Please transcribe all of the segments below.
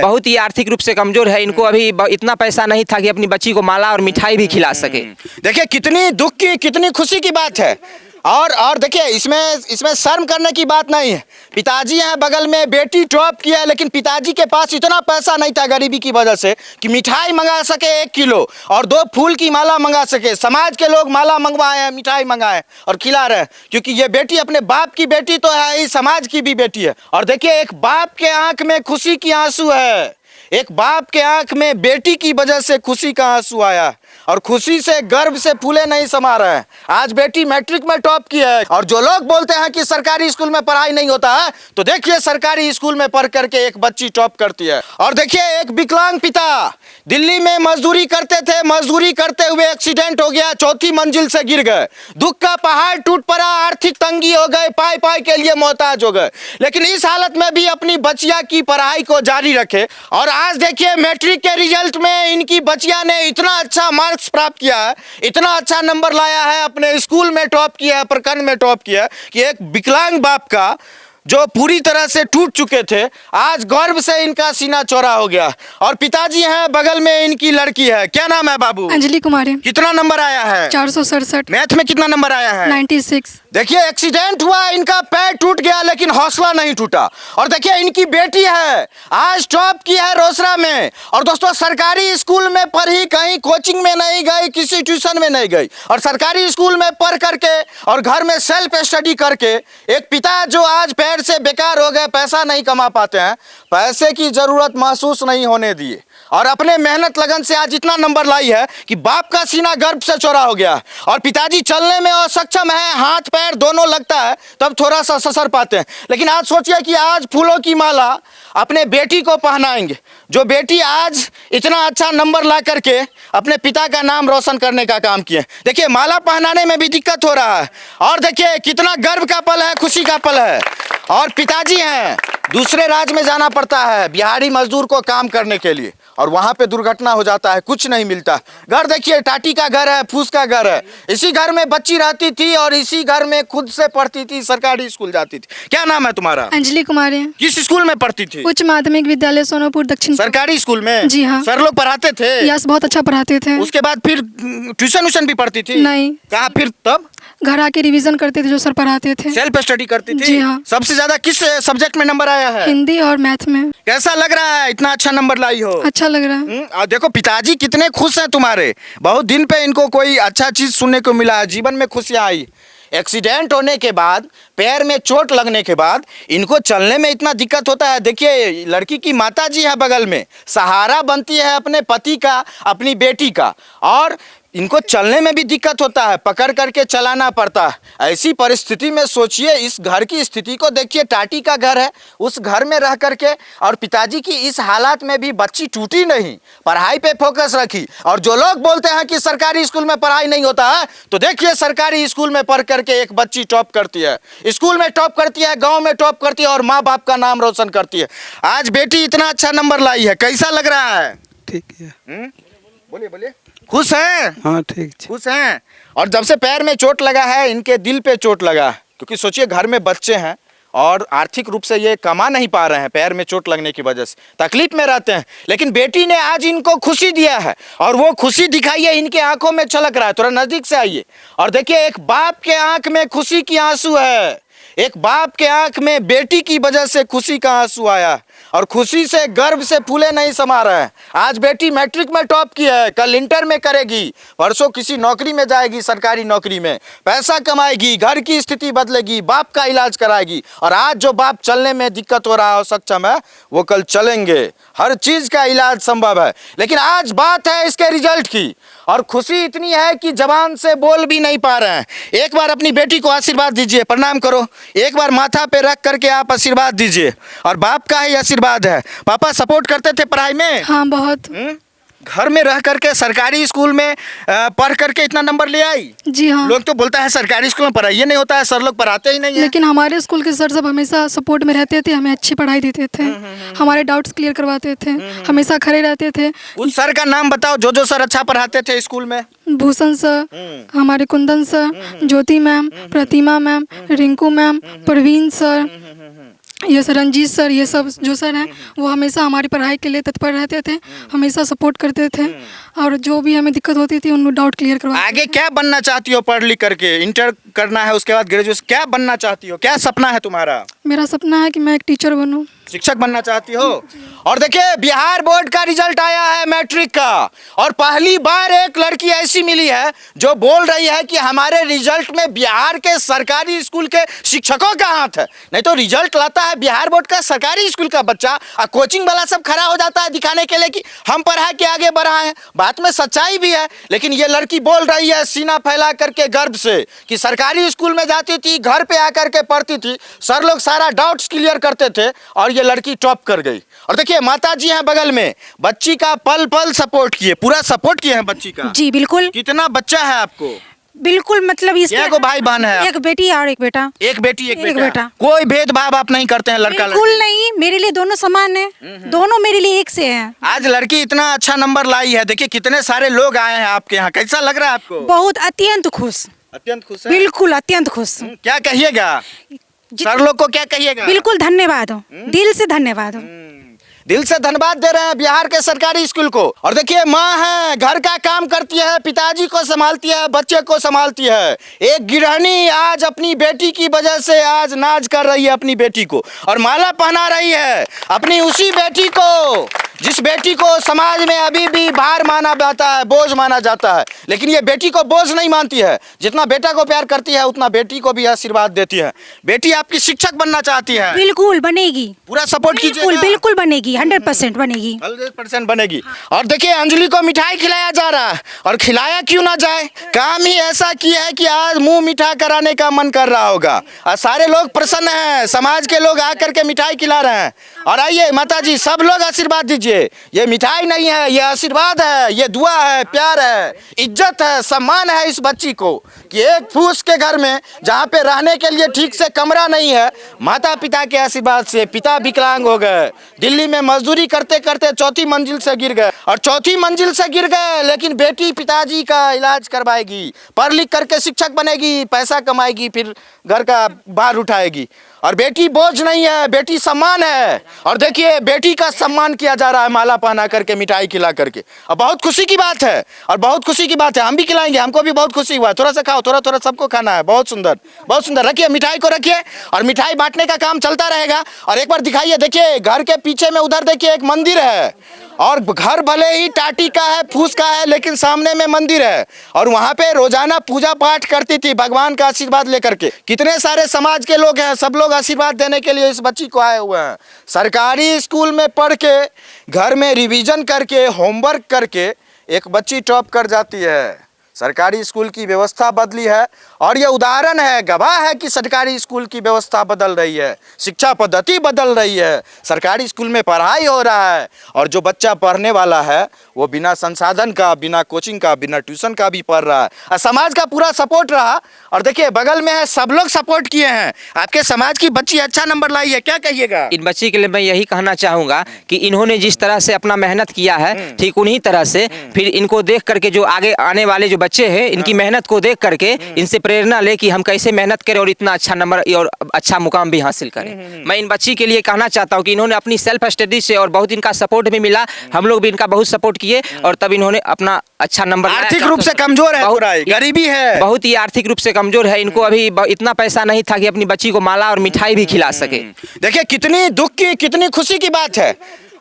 बहुत ही आर्थिक रूप से कमजोर है। इनको अभी इतना पैसा नहीं था कि अपनी बच्ची को माला और मिठाई भी खिला सके। देखिए कितनी दुख की कितनी खुशी की बात है। और देखिए इसमें शर्म करने की बात नहीं है। पिताजी हैं बगल में, बेटी टॉप किया है, लेकिन पिताजी के पास इतना पैसा नहीं था गरीबी की वजह से कि मिठाई मंगा सके 1 किलो और 2 फूल की माला मंगा सके। समाज के लोग माला मंगवाए हैं, मिठाई मंगाए और खिला रहे हैं, क्योंकि ये बेटी अपने बाप की बेटी तो है ही, समाज की भी बेटी है। और देखिए एक बाप के आंख में खुशी की आंसू है, एक बाप के आंख में बेटी की वजह से खुशी का आंसू आया और खुशी से गर्व से फूले नहीं समा रहे हैं। आज बेटी मैट्रिक में टॉप की है। और जो लोग बोलते हैं कि सरकारी स्कूल में पढ़ाई नहीं होता है, तो देखिए सरकारी स्कूल में पढ़ करके एक बच्ची टॉप करती है। और देखिए एक विकलांग पिता दिल्ली में मजदूरी करते थे, मजदूरी करते हुए एक्सीडेंट हो गया, 4थी मंजिल से गिर गए, दुख का पहाड़ टूट पड़ा, आर्थिक तंगी हो गए, पाई के लिए मोहताज हो गए, लेकिन इस हालत में भी अपनी बच्चिया की पढ़ाई को जारी रखे। और आज देखिए मैट्रिक के रिजल्ट में इनकी बच्चिया ने इतना अच्छा मार्क्स प्राप्त किया है, इतना अच्छा नंबर लाया है, अपने स्कूल में टॉप किया है, प्रखंड में टॉप किया है, कि एक विकलांग बाप का जो पूरी तरह से टूट चुके थे, आज गर्व से इनका सीना चौड़ा हो गया। और पिताजी हैं बगल में, इनकी लड़की है, क्या नाम है बाबू? अंजलि कुमारी। कितना नंबर आया है? 467। मैथ में कितना नंबर आया है? 96। देखिए एक्सीडेंट हुआ, इनका पैर टूट गया, लेकिन हौसला नहीं टूटा। और देखिए इनकी बेटी है, आज टॉप की है रोसड़ा में। और दोस्तों सरकारी स्कूल में पढ़ी, कहीं कोचिंग में नहीं गई, किसी ट्यूशन में नहीं गई, और सरकारी स्कूल में पढ़ करके और घर में सेल्फ स्टडी करके एक पिता जो आज पैर से बेकार हो गए, पैसा नहीं कमा पाते हैं, पैसे की जरूरत महसूस नहीं होने दिए और अपने मेहनत लगन से आज इतना नंबर लाई है कि बाप का सीना गर्व से चौड़ा हो गया। और पिताजी चलने में असक्षम है, हाथ पैर दोनों लगता है, तब थोड़ा सा ससर पाते हैं, लेकिन आज सोचिए कि आज फूलों की माला अपने बेटी को पहनाएंगे, जो बेटी आज इतना अच्छा नंबर ला करके अपने पिता का नाम रोशन करने का काम किए। देखिए माला पहनाने में भी दिक्कत हो रहा है, और देखिए कितना गर्व का पल है, खुशी का पल है। और पिताजी हैं, दूसरे राज्य में जाना पड़ता है बिहारी मजदूर को काम करने के लिए, और वहां पे दुर्घटना हो जाता है, कुछ नहीं मिलता। घर देखिए टाटी का घर है, फूस का घर है, इसी घर में बच्ची रहती थी और इसी घर में खुद से पढ़ती थी, सरकारी स्कूल जाती थी। क्या नाम है तुम्हारा? अंजलि कुमारी। किस स्कूल में पढ़ती थी? उच्च माध्यमिक विद्यालय सोनपुर दक्षिण। सरकारी स्कूल में? जी हाँ। सर लोग पढ़ाते थे? यस, बहुत अच्छा पढ़ाते थे। उसके बाद फिर ट्यूशन भी पढ़ती थी? नहीं। कहाँ फिर? तब घर आके रिवीजन करते थे जो सर पढ़ाते थे। सेल्फ स्टडी करती थी? जी हाँ। सबसे ज्यादा किस सब्जेक्ट में नंबर आया है? हिंदी और मैथ में। कैसा लग रहा है इतना अच्छा नंबर लाई हो? अच्छा लग रहा है। और देखो पिताजी कितने खुश हैं तुम्हारे, बहुत दिन पे इनको कोई अच्छा चीज सुनने को मिला है, जीवन में खुशियां आई। एक्सीडेंट होने के बाद, पैर में चोट लगने के बाद इनको चलने में इतना दिक्कत होता है। देखिए लड़की की माताजी है बगल में, सहारा बनती है अपने पति का, अपनी बेटी का, और इनको चलने में भी दिक्कत होता है, पकड़ करके चलाना पड़ता है। ऐसी परिस्थिति में सोचिए, इस घर की स्थिति को देखिए, टाटी का घर है, उस घर में रह करके, और पिताजी की इस हालात में भी बच्ची टूटी नहीं, पढ़ाई पे फोकस रखी। और जो लोग बोलते हैं कि सरकारी स्कूल में पढ़ाई नहीं होता है, तो देखिए सरकारी स्कूल में पढ़ करके एक बच्ची टॉप करती है, स्कूल में टॉप करती है, गाँव में टॉप करती है, और माँ बाप का नाम रोशन करती है। आज बेटी इतना अच्छा नंबर लाई है, कैसा लग रहा है? ठीक है। बोलिए बोलिए। खुश हैं? हाँ ठीक। खुश हैं। और जब से पैर में चोट लगा है, इनके दिल पे चोट लगा, क्योंकि सोचिए घर में बच्चे हैं और आर्थिक रूप से ये कमा नहीं पा रहे हैं, पैर में चोट लगने की वजह से तकलीफ में रहते हैं, लेकिन बेटी ने आज इनको खुशी दिया है, और वो खुशी दिखाई है, इनके आंखों में छलक रहा है। थोड़ा नजदीक से आइए और देखिए एक बाप के आंख में खुशी की आंसू है, एक बाप के आंख में बेटी की वजह से खुशी का आंसू आया, और खुशी से गर्व से फूले नहीं समा रहे हैं। आज बेटी मैट्रिक में टॉप की है, कल इंटर में करेगी, परसों किसी नौकरी में जाएगी, सरकारी नौकरी में पैसा कमाएगी, घर की स्थिति बदलेगी, बाप का इलाज कराएगी। और आज जो बाप चलने में दिक्कत हो रहा है, सक्षम है, वो कल चलेंगे, हर चीज का इलाज संभव है। लेकिन आज बात है इसके रिजल्ट की, और खुशी इतनी है कि जबान से बोल भी नहीं पा रहे हैं। एक बार अपनी बेटी को आशीर्वाद दीजिए, प्रणाम करो, एक बार माथा पे रख करके आप आशीर्वाद दीजिए, और बाप का ही आशीर्वाद है। पापा सपोर्ट करते थे पढ़ाई में? हाँ बहुत। घर में रह करके सरकारी स्कूल में पढ़ करके इतना नंबर ले आई? जी हाँ। लोग तो बोलता है सरकारी स्कूल में पढ़ाई नहीं होता है, सर लोग पढ़ाते ही नहीं है। लेकिन हमारे स्कूल के सर सब हमेशा सपोर्ट में रहते थे, हमें अच्छी पढ़ाई देते थे, हमारे डाउट्स क्लियर करवाते थे, हमेशा खड़े रहते थे। उस सर का नाम बताओ जो सर अच्छा पढ़ाते थे स्कूल में। भूषण सर, हमारे Kundan sir, Jyoti ma'am, Pratima ma'am, Rinku ma'am, Praveen sir, ये सर रंजीत सर, ये सब जो सर हैं वो हमेशा हमारी पढ़ाई के लिए तत्पर रहते थे, हमेशा सपोर्ट करते थे और जो भी हमें दिक्कत होती थी उनको डाउट क्लियर करवा। आगे क्या बनना चाहती हो पढ़ लिख करके? इंटर करना है, उसके बाद ग्रेजुएशन, क्या बनना चाहती हो? क्या सपना है तुम्हारा? मेरा सपना है कि मैं एक टीचर बनूं। शिक्षक बनना चाहती हो? और देखिए बिहार बोर्ड का रिजल्ट आया है मैट्रिक का, और पहली बार एक लड़की ऐसी मिली है जो बोल रही है कि हमारे रिजल्ट में बिहार के सरकारी स्कूल के शिक्षकों का हाथ है। नहीं तो रिजल्ट लाता है बिहार बोर्ड का सरकारी स्कूल का बच्चा और कोचिंग वाला सब खड़ा हो जाता है दिखाने के लिए कि हम पढ़ा के आगे बढ़ा है। बात में सच्चाई भी है, लेकिन ये लड़की बोल रही है सीना फैला करके गर्व से कि सरकारी स्कूल में जाती थी, घर पे आकर के पढ़ती थी, सर लोग सारा डाउट्स क्लियर करते थे और ये लड़की टॉप कर गई। और देखिए माता जी हैं बगल में, बच्ची का पल पल सपोर्ट किए, पूरा सपोर्ट किए हैं बच्ची का। जी बिल्कुल। कितना बच्चा है आपको? बिल्कुल, मतलब एक भाई बहन है? एक बेटी और एक बेटा। एक बेटी एक एक बेटा। कोई भेदभाव आप नहीं करते हैं लड़का बिल्कुल लड़की? नहीं, मेरे लिए दोनों समान है, दोनों मेरे लिए एक से हैं। आज लड़की इतना अच्छा नंबर लाई है, देखिए कितने सारे लोग आए हैं आपके यहाँ, कैसा लग रहा है आपको? बहुत अत्यंत खुश, अत्यंत खुश है? बिल्कुल अत्यंत खुश। क्या कहिएगा सर लोग को, क्या कहिएगा? बिल्कुल धन्यवाद हो, दिल से धन्यवाद हो। दिल से धन्यवाद दे रहे हैं बिहार के सरकारी स्कूल को। और देखिए माँ है, घर का काम करती है, पिताजी को संभालती है, बच्चे को संभालती है। एक गृहिणी आज अपनी बेटी की वजह से आज नाज कर रही है अपनी बेटी को, और माला पहना रही है अपनी उसी बेटी को जिस बेटी को समाज में अभी भी भार माना जाता है, बोझ माना जाता है। लेकिन ये बेटी को बोझ नहीं मानती है, जितना बेटा को प्यार करती है उतना बेटी को भी आशीर्वाद देती है। बेटी आपकी शिक्षक बनना चाहती है? बिल्कुल बनेगी, पूरा सपोर्ट कीजिए। बिल्कुल बिल्कुल बनेगी, 100% बनेगी। 100% बनेगी। और देखिए अंजलि को मिठाई खिलाया जा रहा है, और खिलाया क्यों ना जाए, काम ही ऐसा किया है कि आज मुंह मीठा कराने का मन कर रहा होगा, और सारे लोग प्रसन्न हैं, समाज के लोग आकर के मिठाई खिला रहे हैं। और आइए माता जी सब लोग आशीर्वाद दीजिए। ये मिठाई नहीं है, ये आशीर्वाद है, ये दुआ है, प्यार है, इज्जत है, सम्मान है इस बच्ची को कि एक फूस के घर में जहाँ पे रहने के लिए ठीक से कमरा नहीं है, माता पिता के आशीर्वाद से पिता विकलांग हो गए, दिल्ली में मजदूरी करते करते चौथी मंजिल से गिर गए, और चौथी मंजिल से गिर गए लेकिन बेटी पिताजी का इलाज करवाएगी, पढ़ लिख करके शिक्षक बनेगी, पैसा कमाएगी, फिर घर का भार उठाएगी। और बेटी बोझ नहीं है, बेटी सम्मान है। और देखिए बेटी का सम्मान किया जा रहा है माला पहना करके, मिठाई खिला करके, और बहुत खुशी की बात है, और बहुत खुशी की बात है। हम भी खिलाएंगे, हमको भी बहुत खुशी हुआ। थोड़ा सा खाओ, थोड़ा थोड़ा सबको खाना है। बहुत सुंदर, बहुत सुंदर। रखिए मिठाई को, रखिए, और मिठाई बांटने का काम चलता रहेगा। और एक बार दिखाइए, देखिए घर के पीछे में उधर देखिए एक मंदिर है, और घर भले ही टाटी का है, फूस का है, लेकिन सामने में मंदिर है, और वहाँ पे रोजाना पूजा पाठ करती थी भगवान का आशीर्वाद लेकर के। कितने सारे समाज के लोग हैं, सब लोग आशीर्वाद देने के लिए इस बच्ची को आए हुए हैं। सरकारी स्कूल में पढ़ के, घर में रिवीजन करके, होमवर्क करके एक बच्ची टॉप कर जाती है। सरकारी स्कूल की व्यवस्था बदली है, और ये उदाहरण है, गवाह है कि सरकारी स्कूल की व्यवस्था बदल रही है, शिक्षा पद्धति बदल रही है, सरकारी स्कूल में पढ़ाई हो रहा है, और जो बच्चा पढ़ने वाला है वो बिना संसाधन का, बिना कोचिंग का, बिना ट्यूशन का भी पढ़ रहा है, और समाज का पूरा सपोर्ट रहा। और देखिए बगल में है, सब लोग सपोर्ट किए हैं। आपके समाज की बच्ची अच्छा नंबर लाई है, क्या कहिएगा? इन बच्ची के लिए मैं यही कहना चाहूँगा कि इन्होंने जिस तरह से अपना मेहनत किया है, ठीक उन्हीं तरह से फिर इनको देख करके जो आगे आने वाले जो बच्चे हैं, इनकी मेहनत को देख करके इनसे प्रेरणा ले कि हम कैसे मेहनत करें और इतना अच्छा नंबर और अच्छा मुकाम भी हासिल करें। मैं इन बच्ची के लिए कहना चाहता हूँ कि इन्होंने अपनी सेल्फ स्टडी से, और बहुत इनका सपोर्ट भी मिला, हम लोग भी इनका बहुत सपोर्ट किए, और तब इन्होंने अपना अच्छा नंबर। आर्थिक रूप से कमजोर है, थोड़ा गरीबी है, बहुत ही आर्थिक रूप से कमजोर है। इनको अभी इतना पैसा नहीं था कि अपनी बच्ची को माला और मिठाई भी खिला सके। देखिए कितनी दुख की, कितनी खुशी की बात है।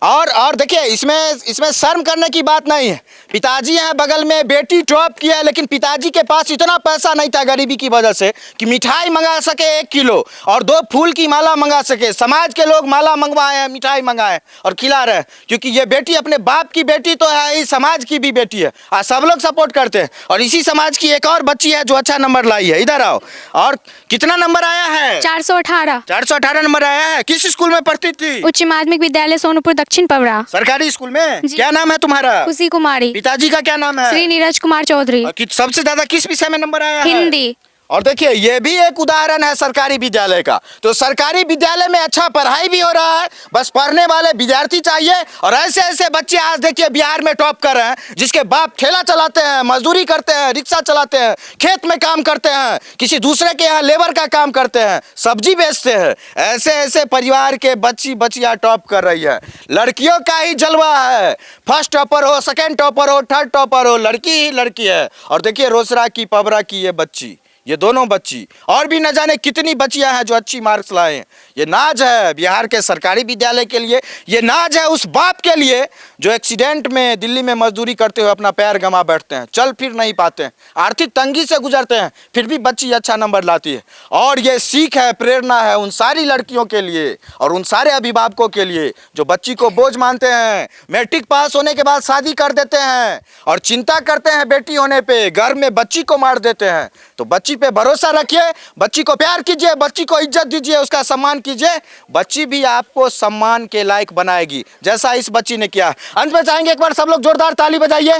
और देखिए इसमें शर्म करने की बात नहीं है। पिताजी हैं बगल में, बेटी टॉप किया है, लेकिन पिताजी के पास इतना पैसा नहीं था गरीबी की वजह से कि मिठाई मंगा सके 1 किलो और 2 फूल की माला मंगा सके। समाज के लोग माला मंगवाए हैं, मिठाई मंगाए और खिला रहे हैं, क्योंकि ये बेटी अपने बाप की बेटी तो है ही, समाज की भी बेटी है, और सब लोग सपोर्ट करते हैं। और इसी समाज की एक और बच्ची है जो अच्छा नंबर लाई है, इधर आओ। और कितना नंबर आया है? 418। 418 नंबर आया है। किस स्कूल में पढ़ती थी? उच्च माध्यमिक विद्यालय सोनपुर दक्षिण पवरा। सरकारी स्कूल में। क्या नाम है तुम्हारा? खुशी कुमारी। पिताजी का क्या नाम है? श्री नीरज कुमार चौधरी। सबसे ज्यादा किस विषय में नंबर आया है? हिंदी। और देखिए ये भी एक उदाहरण है सरकारी विद्यालय का। तो सरकारी विद्यालय में अच्छा पढ़ाई भी हो रहा है, बस पढ़ने वाले विद्यार्थी चाहिए। और ऐसे ऐसे बच्चे आज देखिए बिहार में टॉप कर रहे हैं, जिसके बाप ठेला चलाते हैं, मजदूरी करते हैं, रिक्शा चलाते हैं, खेत में काम करते हैं, किसी दूसरे के यहाँ लेबर का काम करते हैं, सब्जी बेचते हैं। ऐसे ऐसे परिवार के बच्चियाँ टॉप कर रही है। लड़कियों का ही जलवा है, फर्स्ट टॉपर हो, सेकेंड टॉपर हो, थर्ड टॉपर हो, लड़की ही लड़की है। और देखिए रोसड़ा की, पबरा की ये बच्ची, ये दोनों बच्ची और भी न जाने कितनी बच्चियां हैं जो अच्छी मार्क्स लाए हैं। ये नाज है बिहार के सरकारी विद्यालय के लिए, ये नाज है उस बाप के लिए जो एक्सीडेंट में दिल्ली में मजदूरी करते हुए अपना पैर गंवा बैठते हैं, चल फिर नहीं पाते हैं, आर्थिक तंगी से गुजरते हैं, फिर भी बच्ची अच्छा नंबर लाती है। और ये सीख है, प्रेरणा है उन सारी लड़कियों के लिए और उन सारे अभिभावकों के लिए जो बच्ची को बोझ मानते हैं, मैट्रिक पास होने के बाद शादी कर देते हैं और चिंता करते हैं बेटी होने पे, घर में बच्ची को मार देते हैं। तो बच्ची पे भरोसा रखिए, बच्ची को प्यार कीजिए, बच्ची को इज्जत दीजिए, उसका सम्मान कीजिए, बच्ची भी आपको सम्मान के लायक बनाएगी जैसा इस बच्ची ने किया। अंत में चाहेंगे एक बार सब लोग जोरदार ताली बजाइए,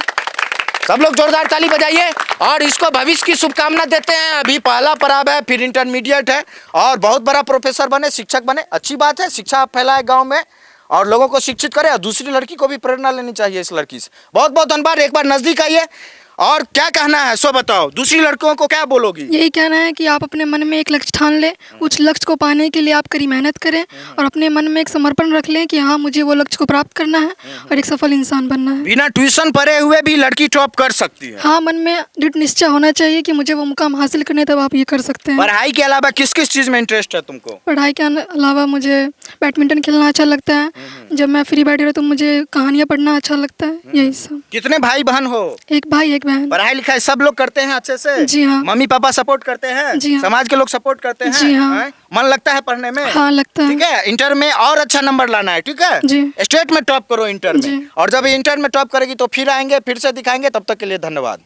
सब लोग जोरदार ताली बजाइए और इसको भविष्य की शुभकामना देते हैं। अभी पहला पड़ाव है, फिर इंटरमीडिएट है और बहुत बड़ा प्रोफेसर बने, शिक्षक बने। अच्छी बात है, शिक्षा आप फैलाए गाँव में और लोगों को शिक्षित करें और दूसरी लड़की को भी प्रेरणा लेनी चाहिए इस लड़की से। बहुत बहुत धन्यवाद। एक बार नजदीक आइए और क्या कहना है सो बताओ, दूसरी लड़कियों को क्या बोलोगी? यही कहना है कि आप अपने मन में एक लक्ष्य ठान लें, उस लक्ष्य को पाने के लिए आप कड़ी मेहनत करें और अपने मन में एक समर्पण रख लें कि हाँ मुझे वो लक्ष्य को प्राप्त करना है और एक सफल इंसान बनना है। बिना ट्यूशन पढ़े हुए भी लड़की टॉप कर सकती है। हाँ, मन में दृढ़ निश्चय होना चाहिए कि मुझे वो मुकाम हासिल करने, तब आप ये कर सकते हैं। पढ़ाई के अलावा किस किस चीज में इंटरेस्ट है तुमको? पढ़ाई के अलावा मुझे बैडमिंटन खेलना अच्छा लगता है, जब मैं फ्री बैठी रहती तो मुझे कहानियाँ पढ़ना अच्छा लगता है, यही सब। कितने भाई बहन हो? एक भाई एक बहन। पढ़ाई लिखाई सब लोग करते हैं अच्छे से? जी हाँ। मम्मी पापा सपोर्ट करते हैं? जी हाँ। समाज के लोग सपोर्ट करते हैं? जी हाँ। हैं? मन लगता है पढ़ने में? हाँ, लगता है। ठीक है, इंटर में और अच्छा नंबर लाना है, ठीक है? जी। स्टेट में टॉप करो इंटर में। जी। और जब इंटर में टॉप करेगी तो फिर आएंगे, फिर से दिखाएंगे। तब तक के लिए धन्यवाद।